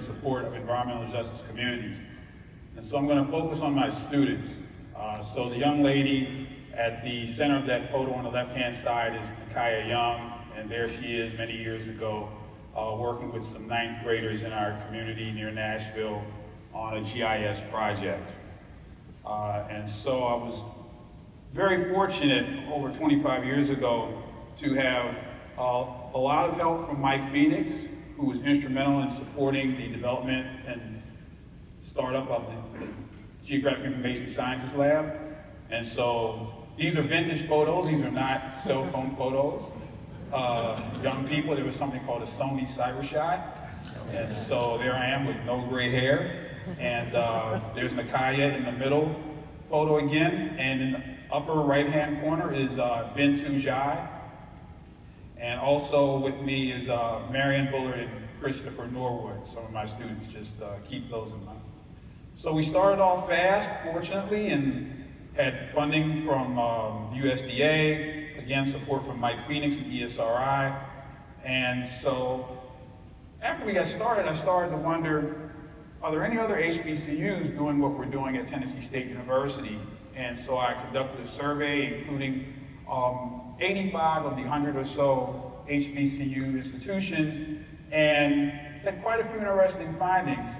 support of environmental justice communities. And so I'm going to focus on my students. So the young lady at the center of that photo on the left-hand side is Nakaya Young, and there she is many years ago working with some 9th graders in our community near Nashville on a GIS project. And so I was very fortunate over 25 years ago to have a lot of help from Mike Phoenix, who was instrumental in supporting the development and startup of the Geographic Information Sciences Lab. And so these are vintage photos. These are not cell phone photos. Young people, there was something called a Sony Cyber Shot. And so there I am with no gray hair. And there's Nakaya in the middle photo again. And in the upper right-hand corner is Bintu Jai. And also with me is Marion Bullard and Christopher Norwood, some of my students. Just keep those in mind. So we started off fast, fortunately, and had funding from USDA, again, support from Mike Phoenix and ESRI. And so after we got started, I started to wonder, are there any other HBCUs doing what we're doing at Tennessee State University? And so I conducted a survey, including 85 of the 100 or so HBCU institutions, and had quite a few interesting findings.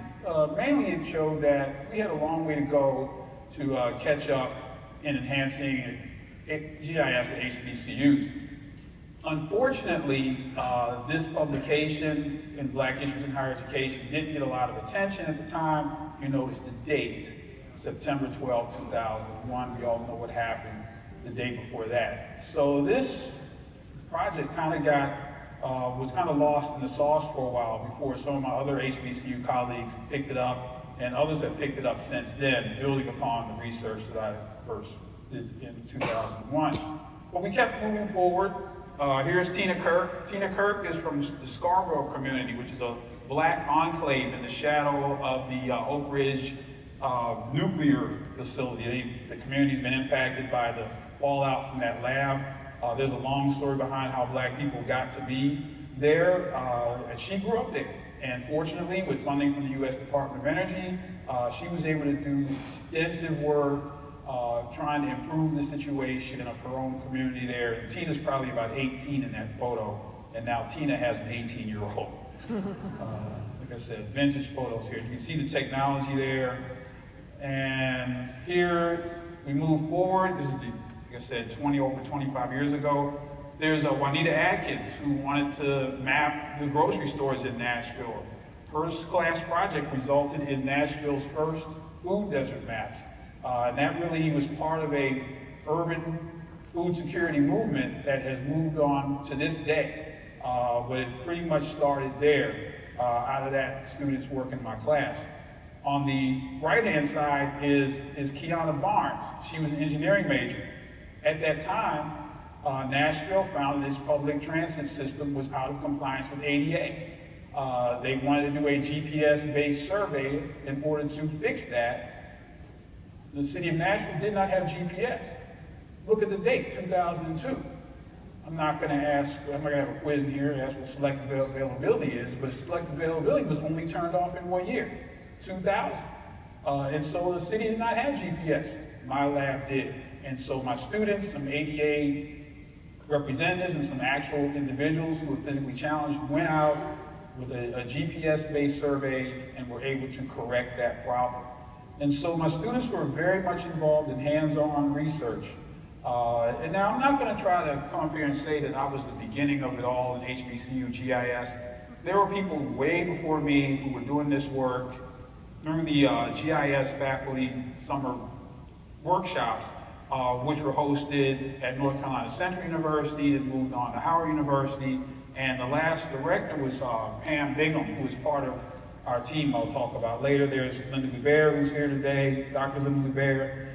Mainly it showed that we had a long way to go to catch up in enhancing GIS at HBCUs. Unfortunately, this publication in Black Issues in Higher Education didn't get a lot of attention at the time. You notice the date, September 12, 2001. We all know what happened the day before that. So this project kind of was kind of lost in the sauce for a while before some of my other HBCU colleagues picked it up, and others have picked it up since then, building upon the research that I first did in 2001. But we kept moving forward. Here's Tina Kirk. Tina Kirk is from the Scarborough community, which is a Black enclave in the shadow of the Oak Ridge nuclear facility. The community's been impacted by the fallout from that lab. There's a long story behind how Black people got to be there, and she grew up there. And fortunately, with funding from the U.S. Department of Energy, she was able to do extensive work trying to improve the situation of her own community there. And Tina's probably about 18 in that photo, and now Tina has an 18-year-old. Like I said, vintage photos here. You can see the technology there. And here we move forward. This is the, like I said, over 25 years ago. There's Juanita Atkins, who wanted to map the grocery stores in Nashville. Her class project resulted in Nashville's first food desert maps. And that really was part of a urban food security movement that has moved on to this day. But it pretty much started there, out of that students' work in my class. On the right-hand side is Kiana Barnes. She was an engineering major. At that time, Nashville found that its public transit system was out of compliance with ADA. They wanted to do a GPS-based survey in order to fix that. The city of Nashville did not have GPS. Look at the date, 2002. I'm not going to have a quiz in here and ask what selective availability is, but selective availability was only turned off in what year? 2000. And so the city did not have GPS. My lab did. And so my students, some ADA representatives and some actual individuals who were physically challenged went out with a GPS-based survey and were able to correct that problem. And so my students were very much involved in hands-on research. And now I'm not going to try to come up here and say that I was the beginning of it all in HBCU GIS. There were people way before me who were doing this work during the GIS faculty summer workshops, which were hosted at North Carolina Central University and moved on to Howard University. And the last director was Pam Bingham, who was part of our team I'll talk about later. There's Linda Lubert, who's here today, Dr. Linda Lubert,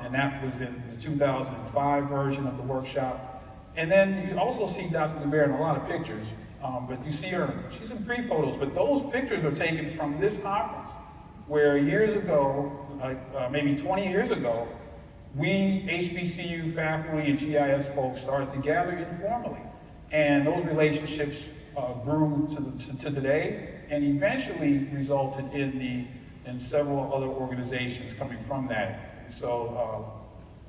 and that was in the 2005 version of the workshop. And then you also see Dr. Lubert in a lot of pictures, but you see her, she's in pre-photos, but those pictures are taken from this conference, where years ago, maybe 20 years ago, we HBCU faculty and GIS folks started to gather informally. And those relationships grew to today. and eventually resulted in several other organizations coming from that. And so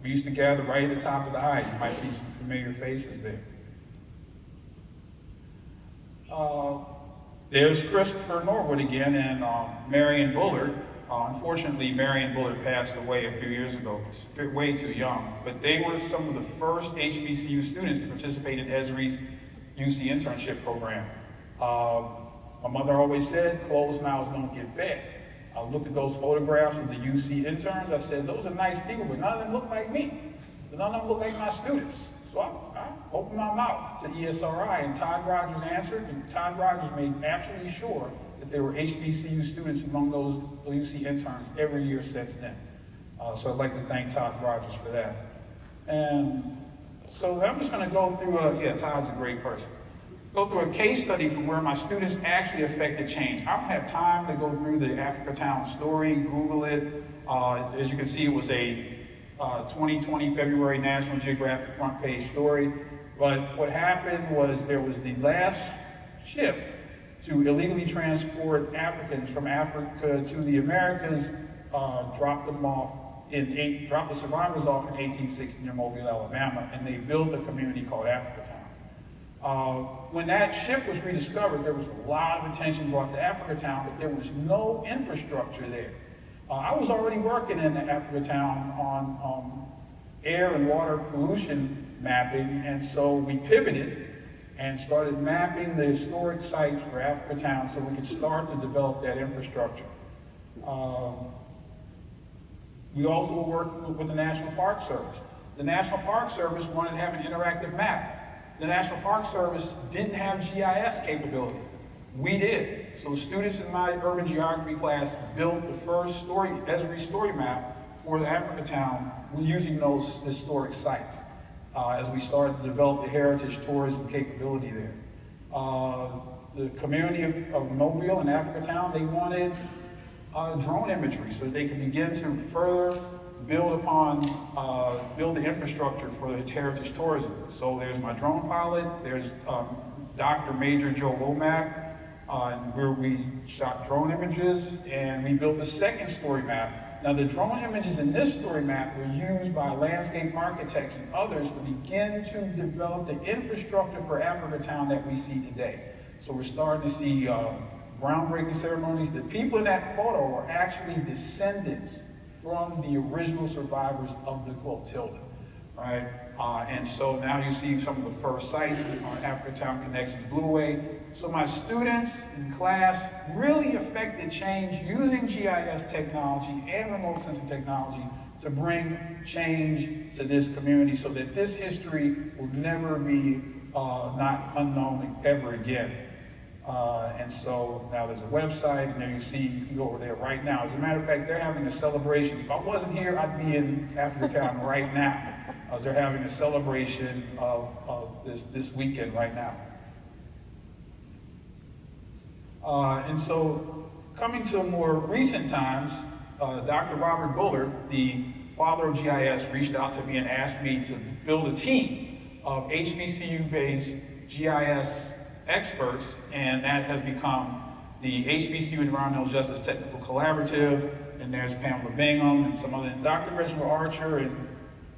we used to gather right at the top of the I. You might see some familiar faces there. There's Christopher Norwood again and Marion Bullard. Unfortunately, Marion Bullard passed away a few years ago, way too young. But they were some of the first HBCU students to participate in Esri's UC internship program. My mother always said, closed mouths don't get fed. I looked at those photographs of the UC interns. I said, those are nice people, but none of them look like me. None of them look like my students. So I opened my mouth to ESRI, and Todd Rogers answered, and Todd Rogers made absolutely sure that there were HBCU students among those UC interns every year since then. So I'd like to thank Todd Rogers for that. And so I'm just going to go through yeah, Todd's a great person. Go through a case study from where my students actually affected change. I don't have time to go through the Africa Town story, Google it. As you can see, it was a 2020 February National Geographic front page story. But what happened was there was the last ship to illegally transport Africans from Africa to the Americas, dropped the survivors off in 1860 near Mobile, Alabama, and they built a community called Africa Town. When that ship was rediscovered, there was a lot of attention brought to Africa Town, but there was no infrastructure there. I was already working in Africa Town on air and water pollution mapping, and so we pivoted and started mapping the historic sites for Africa Town so we could start to develop that infrastructure. We also were working with the National Park Service. The National Park Service wanted to have an interactive map. The National Park Service didn't have GIS capability. We did. So students in my urban geography class built the first Esri story map for the Africa Town using those historic sites as we started to develop the heritage tourism capability there. The community of Mobile and Africa Town, they wanted drone imagery so that they could begin to further build the infrastructure for the heritage tourism. So there's my drone pilot, there's Dr. Major Joe Womack, where we shot drone images, and we built the second story map. Now the drone images in this story map were used by landscape architects and others to begin to develop the infrastructure for Africa Town that we see today. So we're starting to see groundbreaking ceremonies. The people in that photo are actually descendants from the original survivors of the Clotilda, right? And so now you see some of the first sites on Africa Town Connections Blueway. So my students in class really affected change using GIS technology and remote sensing technology to bring change to this community so that this history will never be not unknown ever again. And so now there's a website, and there you see, you can go over there right now. As a matter of fact, they're having a celebration. If I wasn't here, I'd be in Africa Town right now. They're having a celebration of this weekend right now. And so coming to more recent times, Dr. Robert Bullard, the father of GIS, reached out to me and asked me to build a team of HBCU-based GIS experts, and that has become the HBCU Environmental Justice Technical Collaborative, and there's Pamela Bingham and some other, Dr. Reginald Archer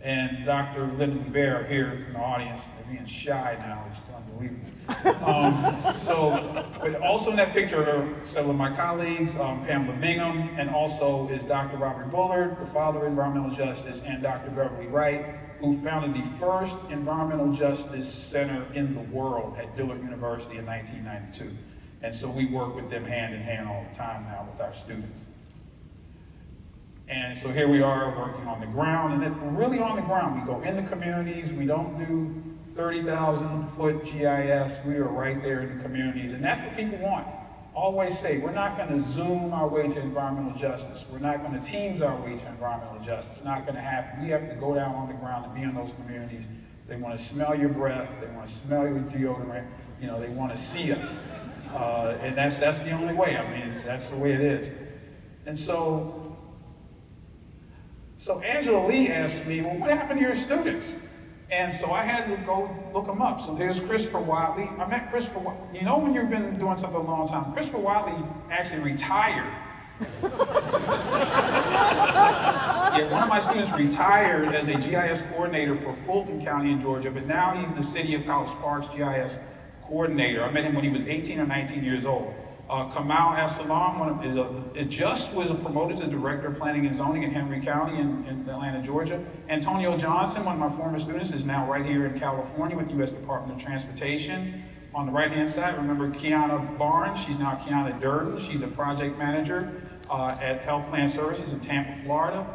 and Dr. Linda Bear are here in the audience. They're being shy now, which is unbelievable. But also in that picture are several of my colleagues, Pamela Bingham, and also is Dr. Robert Bullard, the father of environmental justice, and Dr. Beverly Wright, who founded the first environmental justice center in the world at Dillard University in 1992. And so we work with them hand in hand all the time now with our students. And so here we are working on the ground, and we're really on the ground. We go in the communities, we don't do 30,000 foot GIS, we are right there in the communities, and that's what people want. Always say, we're not gonna Zoom our way to environmental justice. We're not gonna Teams our way to environmental justice. It's not gonna happen. We have to go down on the ground and be in those communities. They wanna smell your breath, they wanna smell your deodorant, you know, they wanna see us. And that's the only way. I mean, that's the way it is. And so Angela Lee asked me, well, what happened to your students? And so I had to go look him up. So there's Christopher Watley. I met Christopher Watley. You know when you've been doing something a long time, Christopher Watley actually retired. Yeah, one of my students retired as a GIS coordinator for Fulton County in Georgia, but now he's the City of College Park's GIS coordinator. I met him when he was 18 or 19 years old. Kamal Assalam just was promoted to Director of Planning and Zoning in Henry County in Atlanta, Georgia. Antonio Johnson, one of my former students, is now right here in California with the U.S. Department of Transportation. On the right-hand side, remember Kiana Barnes. She's now Kiana Durden. She's a project manager at Health Plan Services in Tampa, Florida.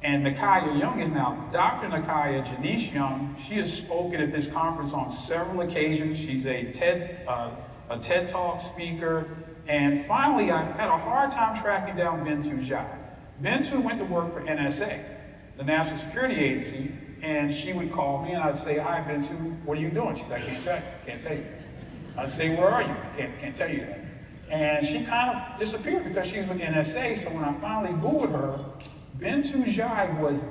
And Nakaya Young is now Dr. Nakaya Janice Young. She has spoken at this conference on several occasions. She's a TED Talk speaker. And finally, I had a hard time tracking down Bintu Jai. Bintu went to work for NSA, the National Security Agency, and she would call me and I'd say, "Hi, Bintu, what are you doing?" She's like, "Can't tell you. I'd say, "Where are you?" Can't tell you that. And she kind of disappeared because she was with NSA, so when I finally Googled her, Bintu Jai was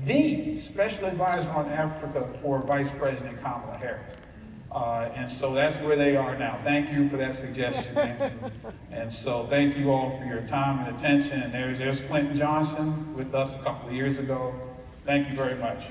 the special advisor on Africa for Vice President Kamala Harris. And so that's where they are now. Thank you for that suggestion, Bintu. And so thank you all for your time and attention. And there's Clinton Johnson with us a couple of years ago. Thank you very much.